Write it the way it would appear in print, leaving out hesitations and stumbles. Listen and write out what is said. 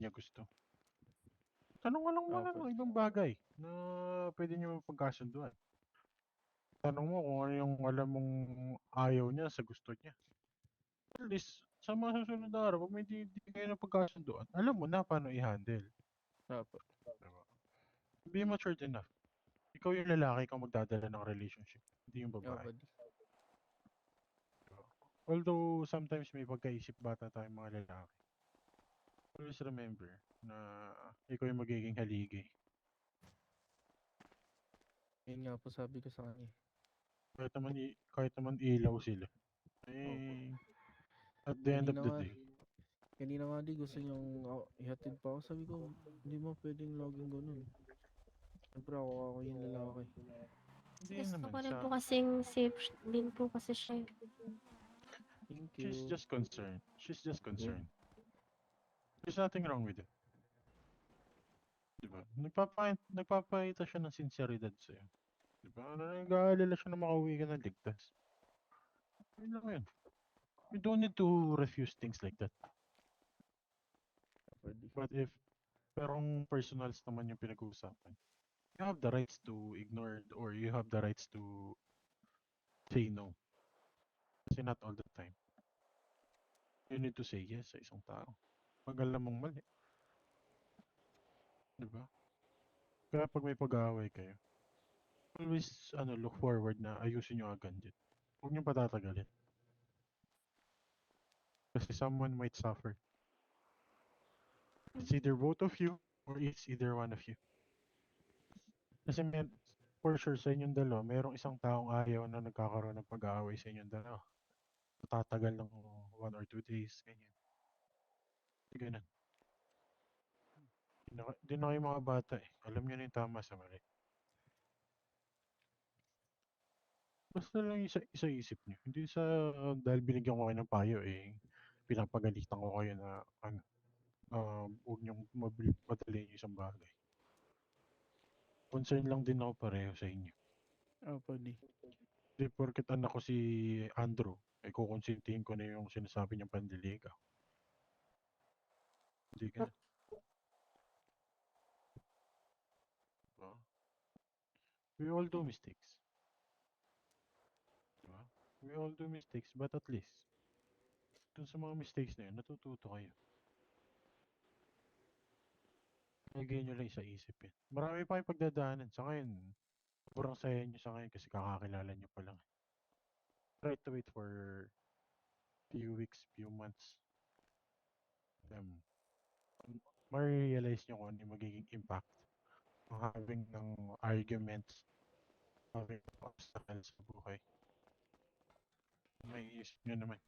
niya gusto. Tanong ka lang muna Opo. ng ibang bagay na pwede niyo mapagkasunduan. Tanong mo kung ano yung alam mong ayaw niya sa gusto niya. At least, sa mga susunod na araw, pag may di kayo napagkasunduan, alam mo na paano i-handle. Opo. Diba? Be matured enough. Ikaw yung lalaki, ikaw magdadala ng relationship, hindi yung babae. Opo. Diba? Although, sometimes may pagkaisip bata tayong mga lalaki. Always remember na ikaw yung magiging haligi. Yun nga po sabi ko sa kanya. Kahit naman ilaw sila. Opo. Eh, at the end of the day, Kanina nga di gusto niyang ihatid pa ako. Sabi ko, hindi mo pwedeng loging ganun. Siyempre ako yung lalaki. hindi Gusto naman ko rin sa... po kasing safe din po kasi siya. Thank She's you. just concerned. She's just concerned. There's nothing wrong with it. Diba? Nagpapakita siya ng sinseridad sa'yo. Diba? Nag-aalala siya na makauwi ka ng ligtas. Yun lang yun. You don't need to refuse things like that. Pwede. But pero kung personals naman yung pinag-uusapan, you have the rights to ignore or you have the rights to say no. Kasi not all the time. You need to say yes sa isang tao. Pag alam mong mali. Diba? Kaya pag may pag-aaway kayo, always look forward na ayusin nyo agad din. Huwag nyo patatagalin. Kasi someone might suffer. It's either both of you or it's either one of you. Kasi for sure sa inyong dalawa, mayroong isang taong ayaw na nagkakaroon ng pag-aaway sa inyong dalawa. Tatagal ng 1 or 2 days, ganyan. Ganun. Di na kayo mga bata eh. Alam nyo na yung tama sa mali. Basta lang isa-isip nyo. Hindi sa dahil binigyan ko kayo ng payo eh, pinapagalitan ko kayo na huwag nyong madali yung isang bagay. Concern lang din ako pareho sa inyo. Opo di. Hindi porket anak ko si Andrew, ay kukonsintihin ko na yung sinasabi niyang panliligaw. Hindi ganun. Diba? We all do mistakes. Diba? We all do mistakes, but at least, dun sa mga mistakes na yun, natututo kayo. Lagay nyo lang sa isip yun. Marami pa kayong pagdadaanan. Sa ngayon, sobrang saya nyo sa ngayon kasi kakakilala nyo pa lang. Try to wait for few weeks, few months. Ma-realize nyo kung ano yung magiging impact ng having ng arguments, having obstacles sa buhay. May isip nyo naman.